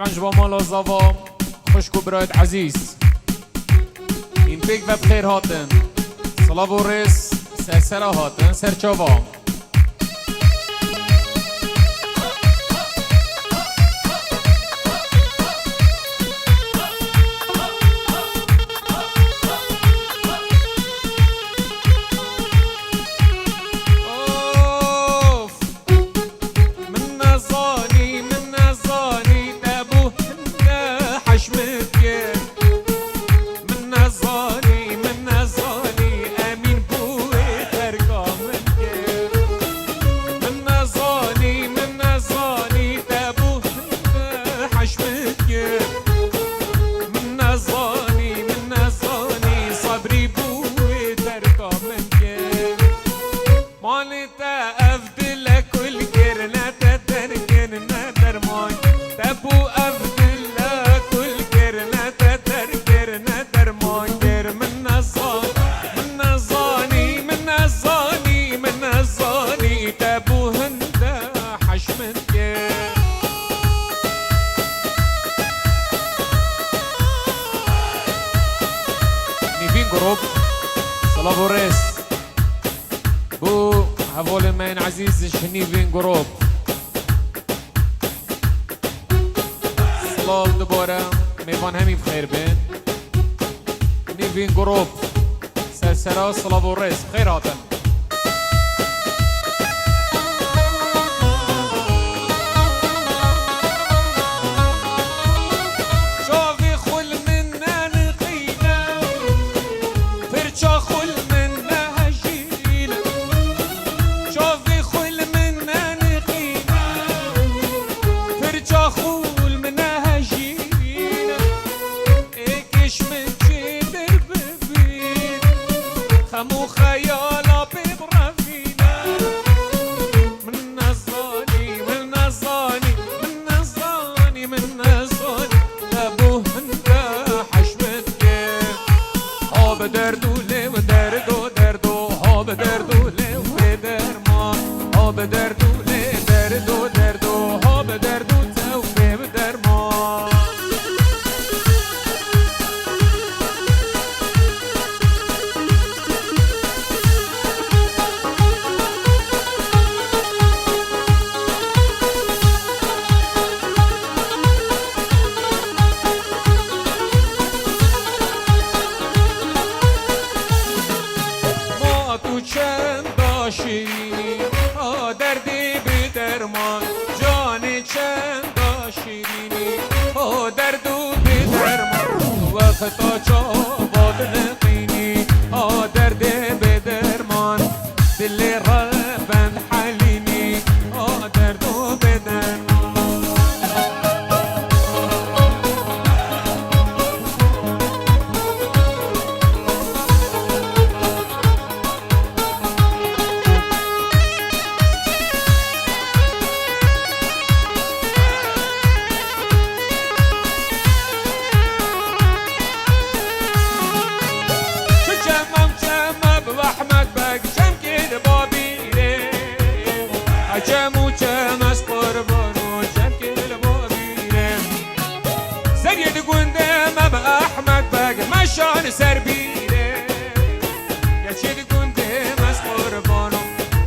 طبعا جوا مالا زاوا خوشكو برایت عزیز این پیک و بخیر هاتن صلاة و رس سرسرا هاتن سرچاوا جروب صلاة ورس بو هفول من عزيز شنيفين جروب صلاة دبارة ميوان همي بخير بين نيفين جروب سلسلة صلاة ورس خيراتا دردی بی درمان جان چند شیرینی درد و بی درمان وقتا چاباد نقینی درد بی درمان دل ربند حلینی درد و بی درمان مشان سر بیره یا چی گنده مز قربانو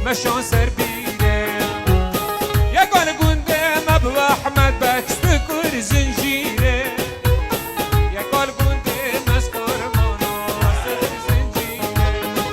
مشان سر بیره یا گل گنده مب احمد بکس بکر زنجیره یا گل گنده مز قربانو سر زنجیره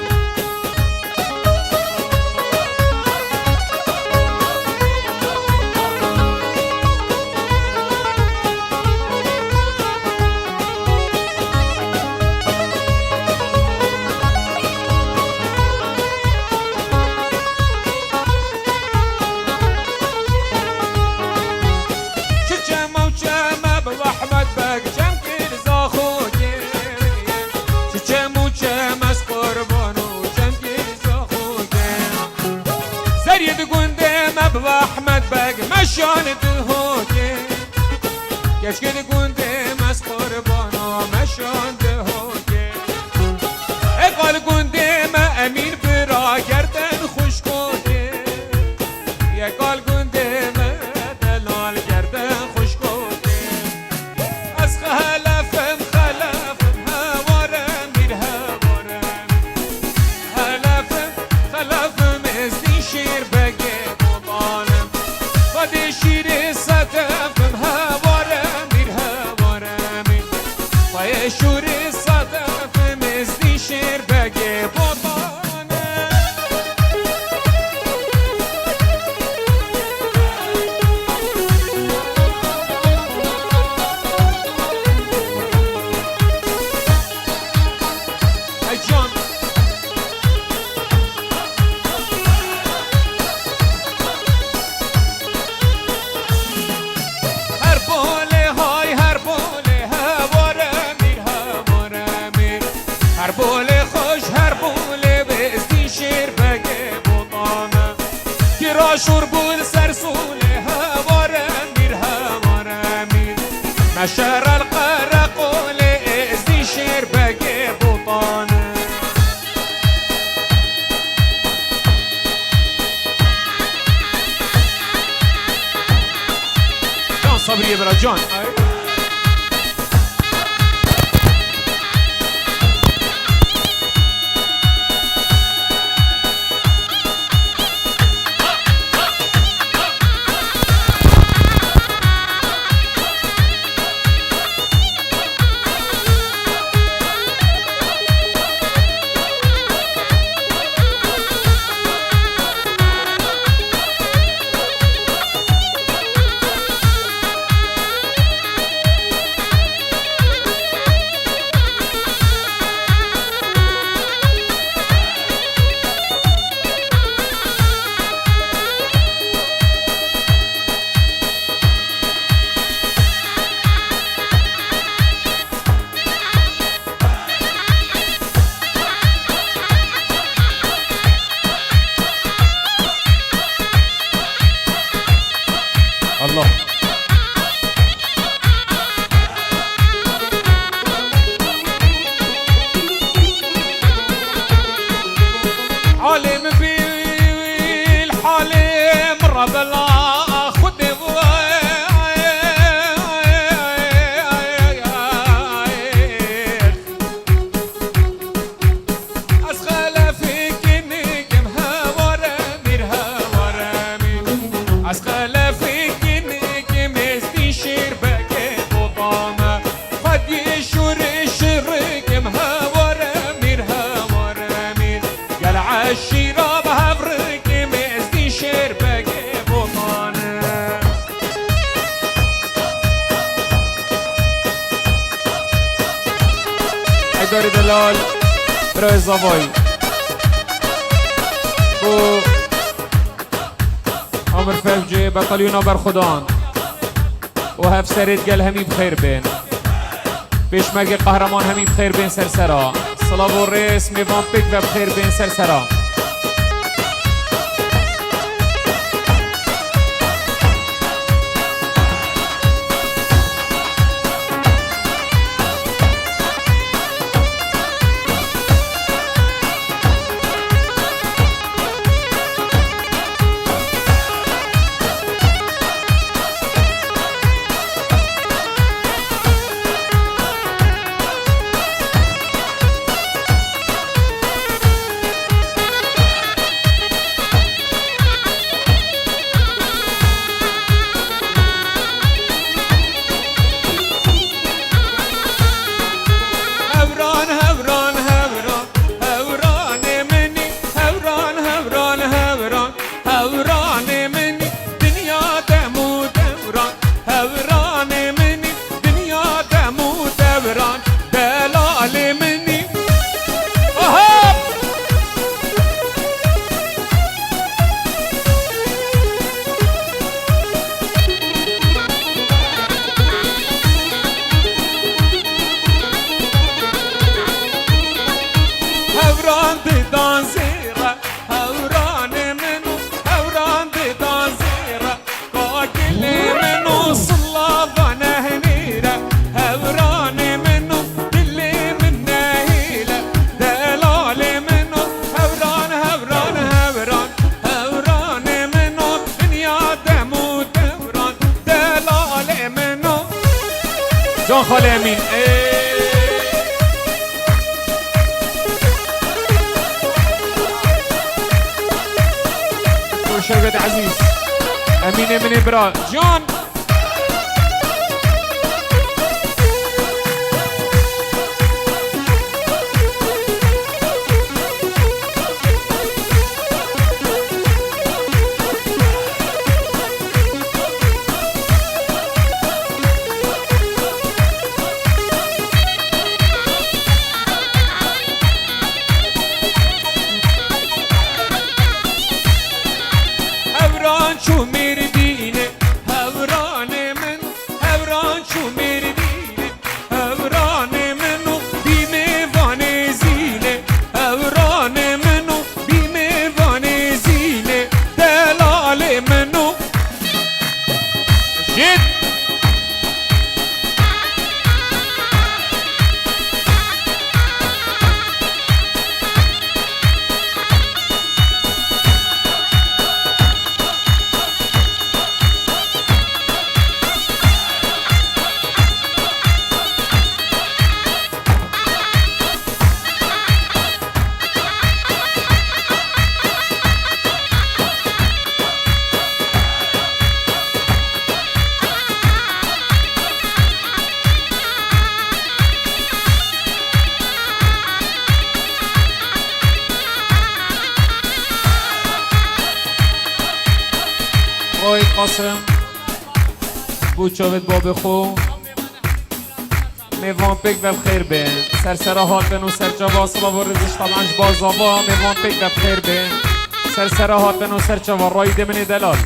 احمد بگ مشان دهوکه کشکل گنده مز قربانا مشان دهوکه اقال گنده ما امین برا گردن خوش کنه اقال گنده ما دلال گردن خوش کنه شرب السرسول هوار مير هوار مير مشار القرق لإزدي شير بقي بطان جان صبري برا جان الله عالم بالحالم رب الله خد أسخل فيك نجم هوار مير هوار مير أسخل فيك نجم استشير بقى بطامة قد يشور الشرقم هوار مير هوار مير قال عالشراب هفرقم استشير بقى بطانة حيدر دلال برای زاوای و عمر فوجي بطليون برخدان و هف سرید گل همی بخیر بین پیشمرگ قهرمان همی بخیر بین سرسرا صلاة و ریس میوان پیک و بخیر بین سرسرا جان خاله امین شربت عزيز امين من ابرا جان هوران شو میردینه آقای قاسم بوچاوت باب خو میوان پیک و بخیر به سرسرا هاتن و سرچاوا صلاح و رزش طبعاش بازاوا میوان پیک و بخیر به سرسرا هاتن و سرچاوا رای دمنی دلال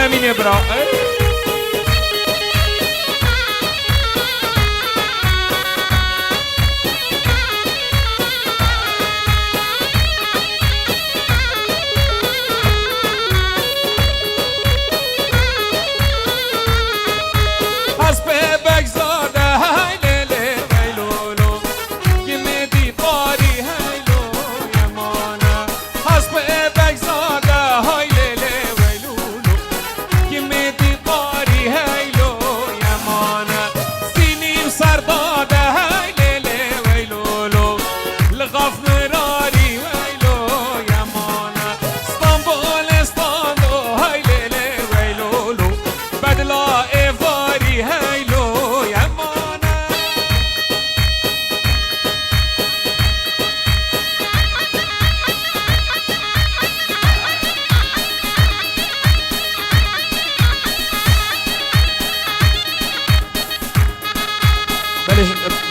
امین برا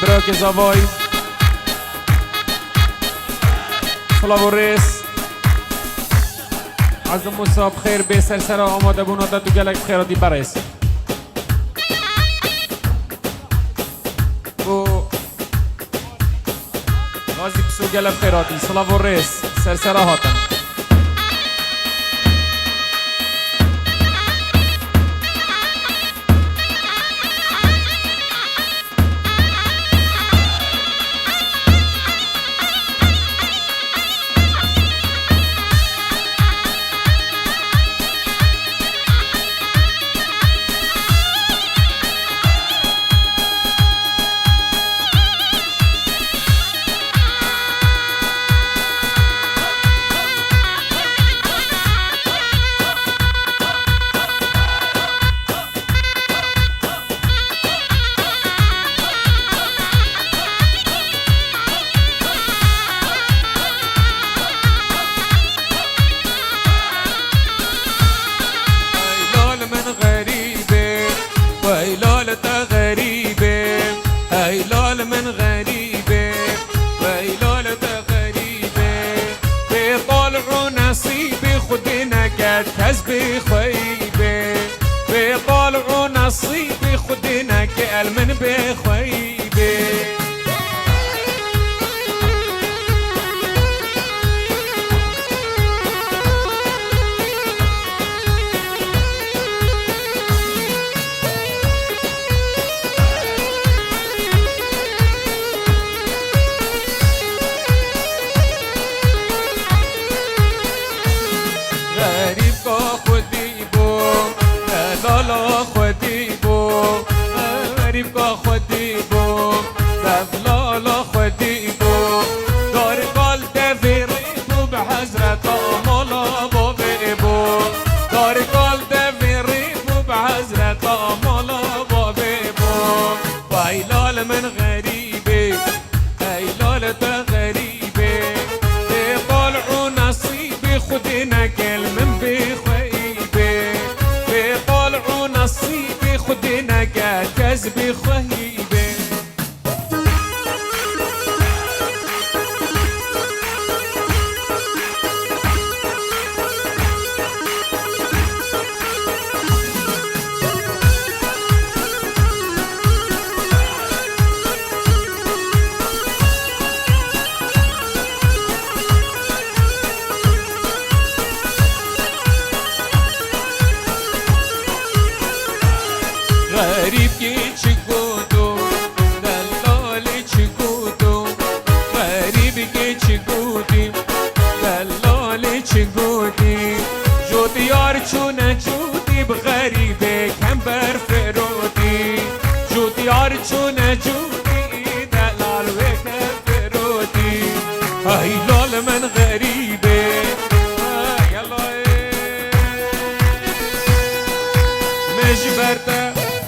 براك زاوای صلاح و رس عزم مصاب خیر به سرسره آماده بون و تو گلک خیراتی برس و غازی بسو گلک خیراتی صلاح و رس سرسره هاتن كسبي خيبه بطلع نصيبي خدنا كال من بخيبه من غريبة هيلولة غريبة بطلعوا نصيبي خدنا كل من بخيبة بطلعوا نصيبي خدنا كسبي خيبة شگودی جودی یار چونه جودی بغریبه کم بر فرودی جودی یار چونه جودی دلال و کم فرودی ای لال من غریبه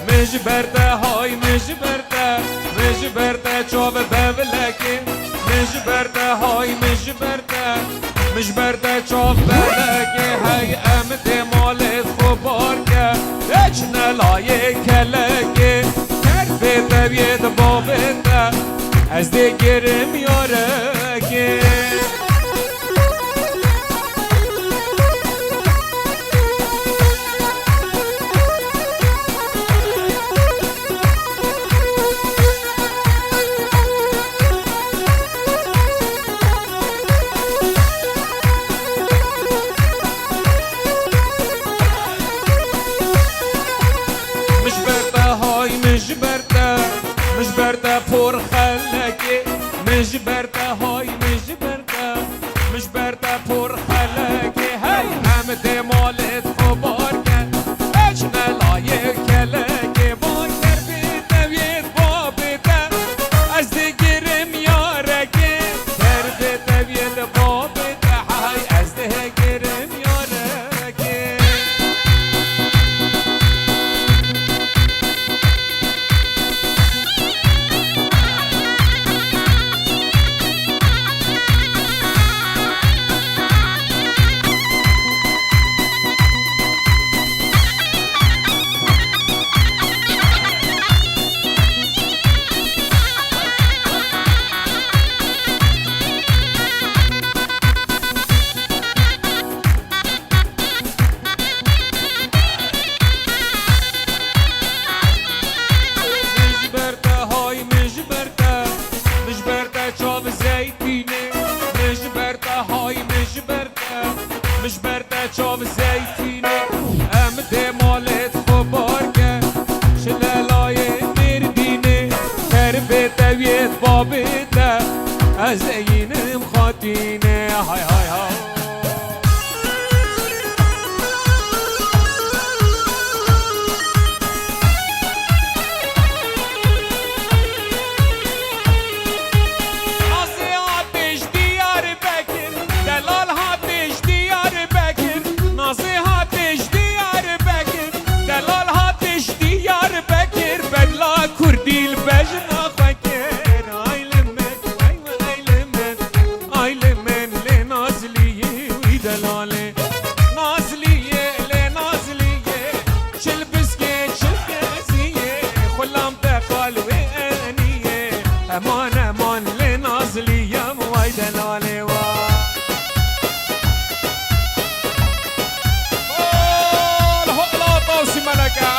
مجبرته های مجبرته چوب ببلکی مجبرته های مجبرته چوب ببلکی های امد مالت خوبار که اچنه لایه کلکی کربه بید بابته از دیگرم یارکی مجبرته پر خلقی مجبرته های مجبرته پر خلقی هی همه مالت خوبار کن اجنه لایه کلکی با کربی دوید بابیده از دیگرم یارکی کربی دوید بابیده های از دیگرم یارکی مجبرته چوب زیتینه امده مالت خوبار که شلالای مردینه کربه دوید بابیده از اینم خاطینه های های های کردیل بجنا فکر آیل من لنازلیه وی دلاله نازلیه لنازلیه چل بسکه چل کسیه خلام تقال و انیه امان لنازلیه وی دلاله لا توسی ملکه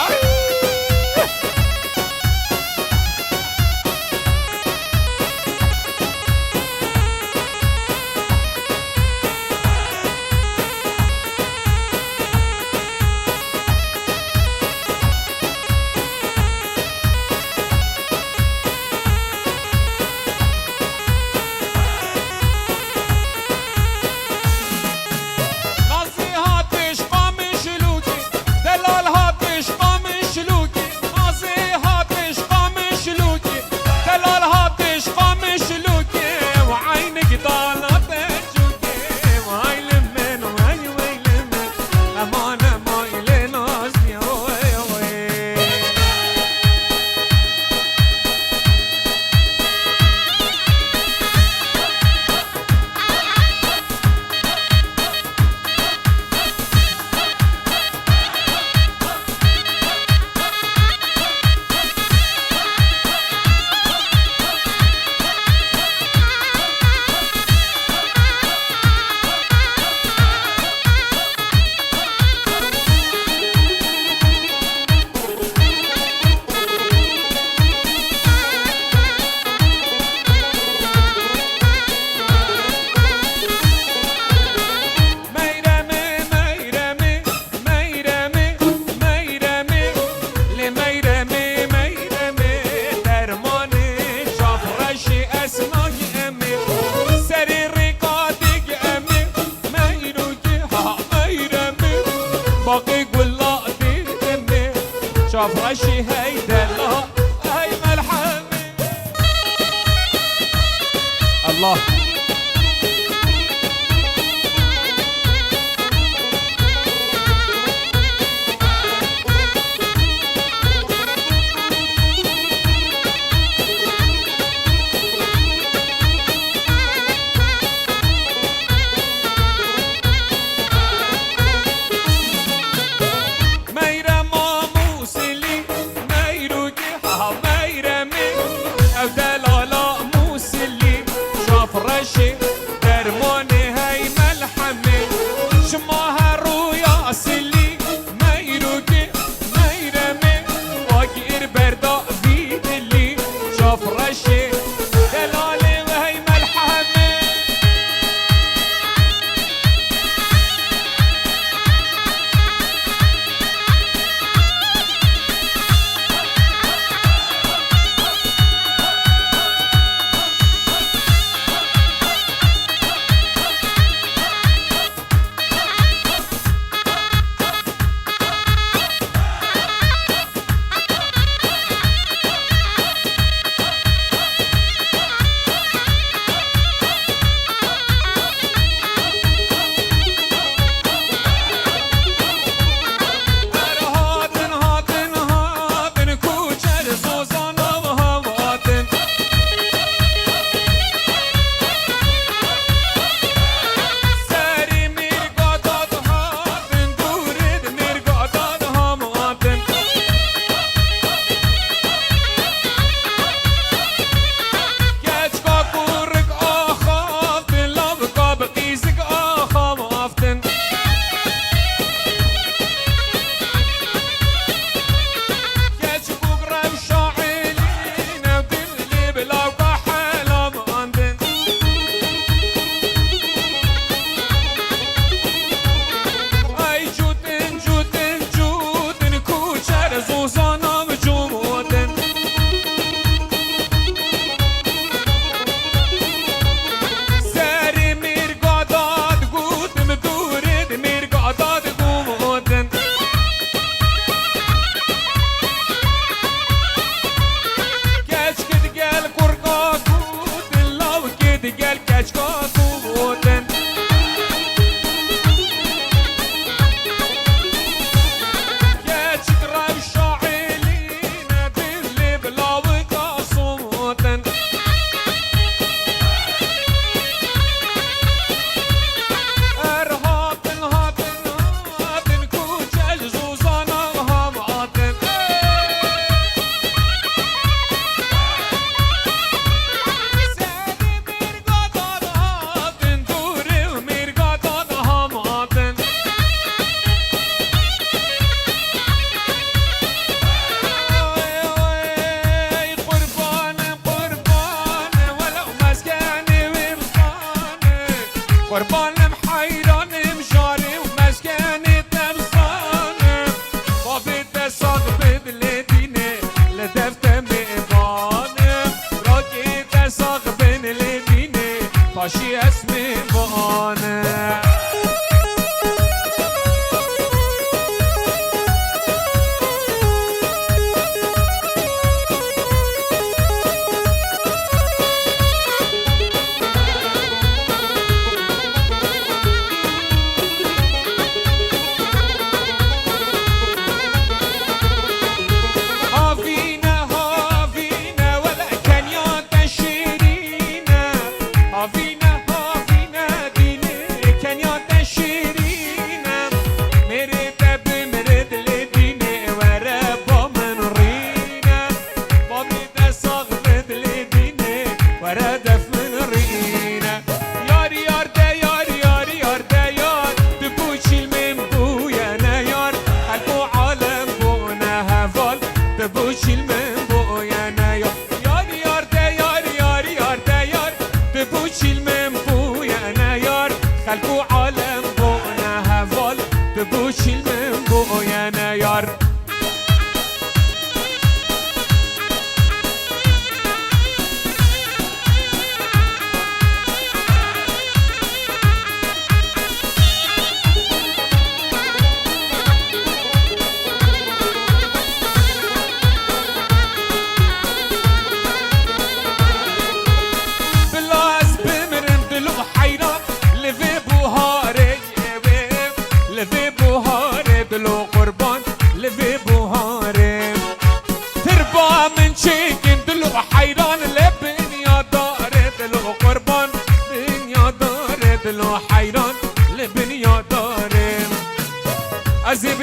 شاف رشي هيدا الله هاي ملحمة الله فرشي درموني هاي ملحمة شماها رويا سلي ما يروكي ما يرمي واقير بردا بيد اللي شاف رشي دلالي وهي ملحمة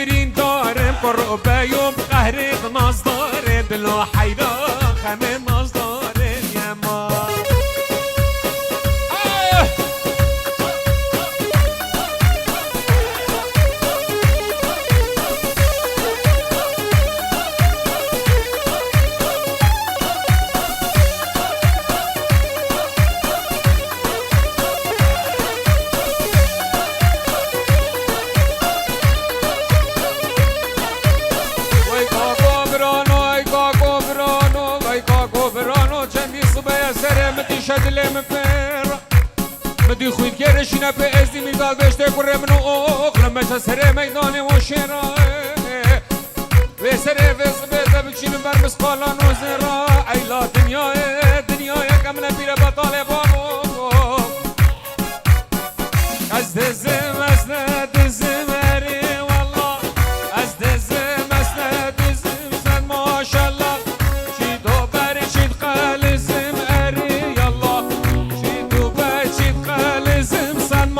برین دارم قربه یوم قهرق ناز داره دلو حیران همه ناز داره یما شدل مفر بدي خويت كرشنا في ازدي ميدال بشتي كره منو اوق لما سر ميداني وشرا وسر في صبيت بكشين برمس قالان وزرا اي لا دنيا كامله بيره بطاله بابو ازدزم زمري والله ازدزم زم ما شاء الله شيدو بري شيد قال زمري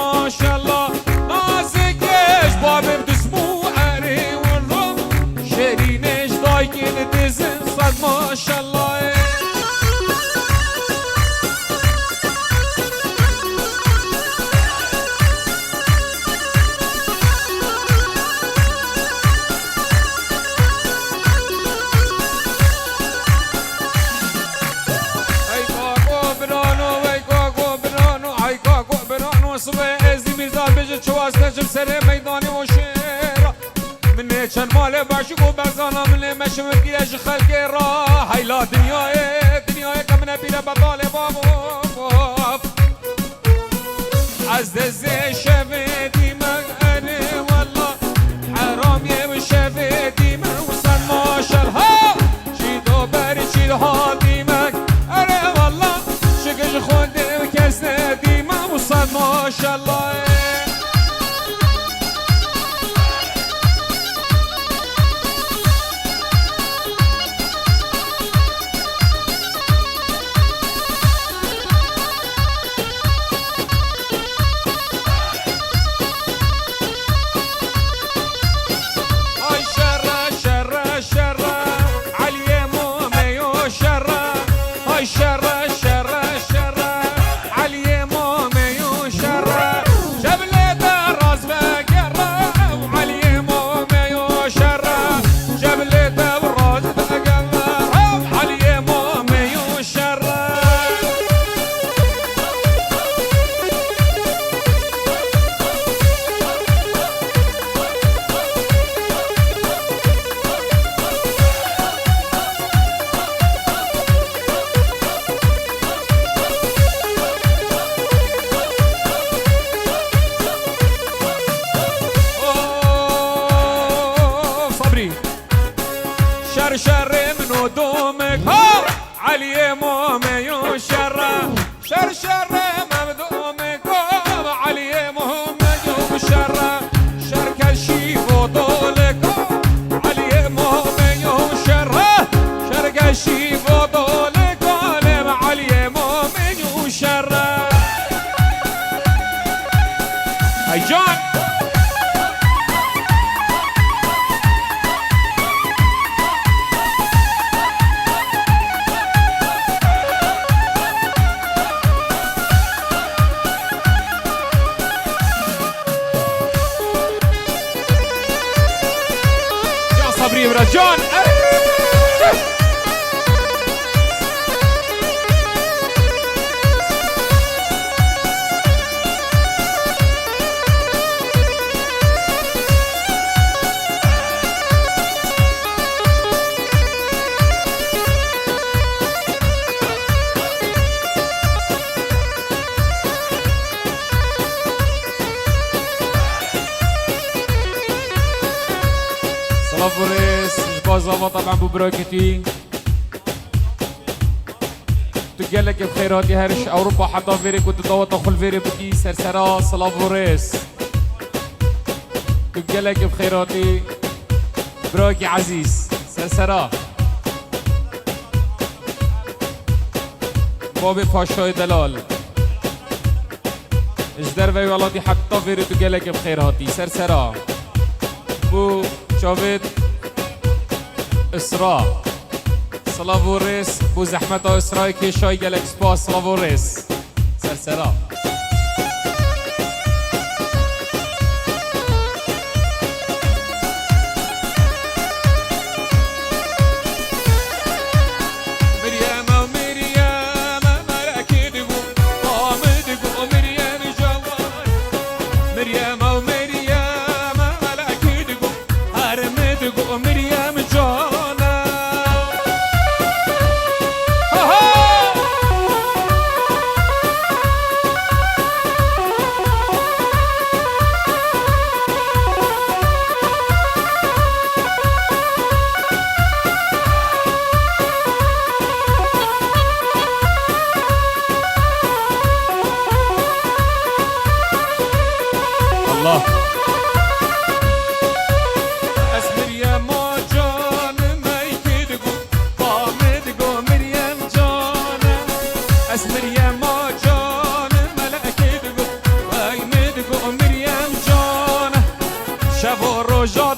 ما شاء الله نازكش بابم دزمو اري والله شرينش دايكين دزم صد ما شاء الله چواز نجم سر میدانی و شیر من چند مال باشی گو بزانا من مشم گیرش خلق را هیلا دنیای که من بیره بطال بابو از دزه شفیدی من انی والله حرامیه و شفیدی من وصل ماشالها چیدو بری چیدها دیمک اره والله شکش خونده و کس ندی من وصل ماشالله شر منو دومك علي مومي وشر شر مبدومك علي مومي وشر شر كشي فضولك علي مومي وشر كشي فضولك علي مومي وشر هاي جان صبري ورجال صبريس بازا طبعا ببراكتي تقلك بخيراتي هرش اوروبا حتى فيري كنت دوت اخل فيري بكي سرسرا صلافوريس تقلك بخيراتي براكي عزيز سرسرا بابي پاشای دلال اجدر وی ولادی حتی فيري تقلك بخيراتي سرسرا بو شاوید اسرا سلاوورس بو زحمت اسرای که شای گلک سپا سلاوورس سرسرا الله شب و روزا